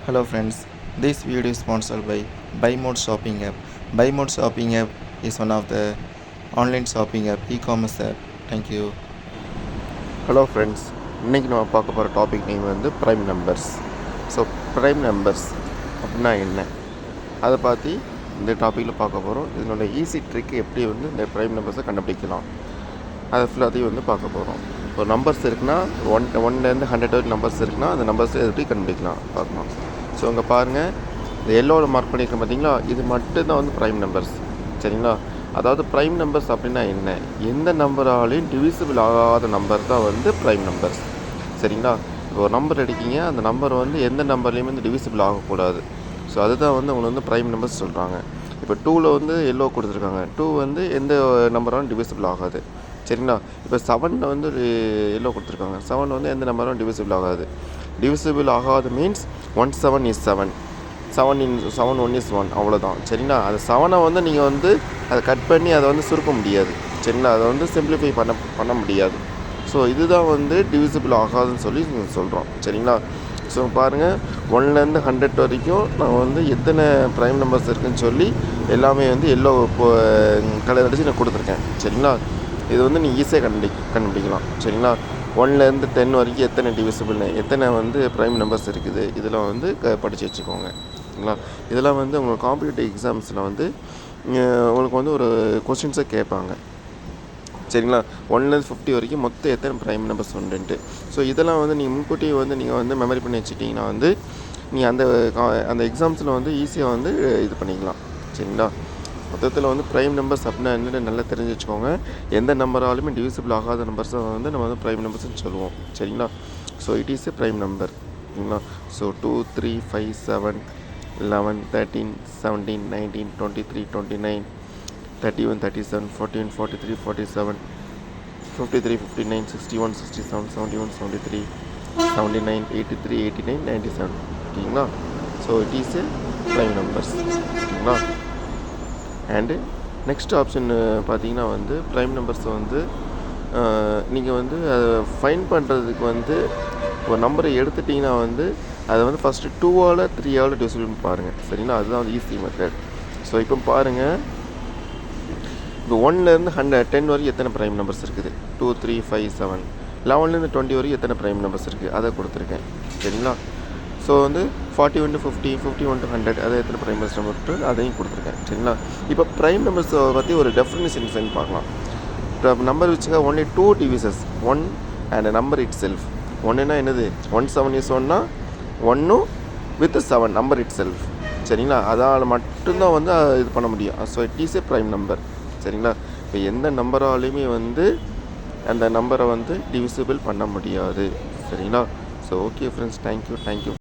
Hello friends, this video is sponsored by BuyMode Shopping app. BuyMode Shopping app is one of the online shopping app, e-commerce app. Thank you. Hello friends, இன்றைக்கி நம்ம பார்க்க போகிற topic name வந்து prime numbers. So prime numbers அப்படின்னா என்ன, அதை பற்றி இந்த டாப்பிக்கில் பார்க்க போகிறோம். இதனோட ஈஸி ட்ரிக் எப்படி வந்து இந்த ப்ரைம் நம்பர்ஸை கண்டுபிடிக்கலாம், அதை ஃபுல்லாத்தையும் வந்து பார்க்க போகிறோம். இப்போ நம்பர்ஸ் இருக்குன்னா ஒன்லேருந்து 100 வரைக்கும் நம்பர்ஸ் இருக்குன்னா அந்த நம்பர்ஸை எப்படி கண்டுபிடிக்கலாம் பார்க்கலாம். ஸோ இங்கே பாருங்கள், இந்த எல்லோவில் மார்க் பண்ணியிருக்கேன் பார்த்தீங்களா, இது மட்டும்தான் வந்து ப்ரைம் நம்பர்ஸ். சரிங்களா? அதாவது ப்ரைம் நம்பர்ஸ் அப்படின்னா என்ன, எந்த நம்பராலையும் டிவிசிபிள் ஆகாத நம்பர் தான் வந்து ப்ரைம் நம்பர்ஸ். சரிங்களா? இப்போ ஒரு நம்பர் எடுக்கிங்க, அந்த நம்பர் வந்து எந்த நம்பர்லேயுமே வந்து டிவிசிபிள் ஆகக்கூடாது. ஸோ அதுதான் வந்து அவங்க வந்து ப்ரைம் நம்பர்ஸ் சொல்கிறாங்க. இப்போ 2ல் வந்து எல்லோ கொடுத்துருக்காங்க, 2 வந்து எந்த நம்பராலும் டிவிசிபிள் ஆகாது. சரிங்களா? இப்போ 7ல் வந்து ஒரு எல்லோ கொடுத்துருக்காங்க, 7 வந்து எந்த நம்பரும் டிவிசிபிள் ஆகாது. டிவிசிபிள் ஆகாது மீன்ஸ் 1 7 is 7, 7 1 is 1, அவ்வளோதான். சரிங்களா? அது 7 வந்து நீங்கள் வந்து அதை கட் பண்ணி அதை வந்து சுருக்க முடியாது. சரிங்களா? அதை வந்து சிம்பிளிஃபை பண்ண முடியாது. ஸோ இதுதான் வந்து டிவிசிபிள் ஆகாதுன்னு சொல்லி சொல்கிறோம். சரிங்களா? ஸோ பாருங்கள், 1லேருந்து 100 வரைக்கும் நான் வந்து எத்தனை ப்ரைம் நம்பர்ஸ் இருக்குதுன்னு சொல்லி எல்லாமே வந்து எல்லோ கலர் அடித்து நான் கொடுத்துருக்கேன். சரிங்களா? இது வந்து நீங்கள் ஈஸியாக கண்டுபிடிக்கலாம். சரிங்களா? 1லேருந்து 10 வரைக்கும் எத்தனை டிவிசிபிள்னு, எத்தனை வந்து ப்ரைம் நம்பர்ஸ் இருக்குது, இதெல்லாம் வந்து படித்து வச்சுக்கோங்க. சரிங்களா? இதெல்லாம் வந்து உங்களுக்கு காம்படிட்டிவ் எக்ஸாம்ஸில் வந்து உங்களுக்கு வந்து ஒரு கொஸ்டின்ஸை கேட்பாங்க. சரிங்களா? 1லேருந்து 50 வரைக்கும் மொத்தம் எத்தனை ப்ரைம் நம்பர்ஸ் உண்டுன்ட்டு. ஸோ இதெல்லாம் வந்து நீங்கள் முன்கூட்டியே வந்து நீங்கள் வந்து மெமரி பண்ணி வச்சுட்டிங்கன்னா வந்து நீங்கள் அந்த எக்ஸாம்ஸில் வந்து ஈஸியாக வந்து இது பண்ணிக்கலாம். சரிங்களா? மொத்தத்தில் வந்து ப்ரைம் நம்பர்ஸ் அப்படின்னா என்னென்னு நல்லா தெரிஞ்சு வச்சுக்கோங்க. எந்த நம்பராலுமே டிவிசிபிள் ஆகாத நம்பர்ஸை வந்து நம்ம வந்து ப்ரைம் நம்பர்ஸ்னு சொல்லுவோம். சரிங்களா? So it is a prime number. சரிங்களா? ஸோ 2 3 5 7 11 13 17 19 23 29 31 37 41 43 47 53 59 61 67 71 73 79 83 89 97. ஓகேங்களா? So it is a prime numbers. ஓகேங்களா? அண்டு நெக்ஸ்ட் ஆப்ஷன் பார்த்தீங்கன்னா வந்து ப்ரைம் நம்பர்ஸை வந்து நீங்கள் வந்து அதை ஃபைன் பண்ணுறதுக்கு வந்து ஒரு நம்பரை எடுத்துட்டிங்கன்னா வந்து அதை வந்து ஃபஸ்ட்டு 2ஆல் 3ஆல் டிவிசிபிள் பாருங்கள். சரிங்களா? அதுதான் வந்து ஈஸி மெத்தட். ஸோ இப்போ பாருங்கள், இப்போ 1லேருந்து 10 வரைக்கும் எத்தனை ப்ரைம் நம்பர்ஸ் இருக்குது, 2 3 5 7. 11லேருந்து 20 வரைக்கும் எத்தனை ப்ரைம் நம்பர்ஸ் இருக்குது, அதை கொடுத்துருக்கேன். சரிங்களா? ஸோ வந்து 41 to 50, 51 to 100, அதை எத்தனை ப்ரைம் நம்பர்ஸ் நம்பர் அதையும் கொடுத்துருக்கேன். சரிங்களா? இப்போ ப்ரைம் நம்பர்ஸை பற்றி ஒரு டெஃபினிஷன் பார்க்கலாம். இப்போ நம்பர் வச்சுக்க only 2 divides 1 and number itself. 1னா என்னது, 1 7 is 1னா 1 with 7 நம்பர் இட் செல்ஃப். சரிங்களா? அதால் மட்டும்தான் வந்து இது பண்ண முடியும். So it is a prime number. சரிங்களா? இப்போ எந்த நம்பராலையுமே வந்து அந்த நம்பரை வந்து டிவிசிபிள் பண்ண முடியாது. சரிங்களா? So okay friends, thank you.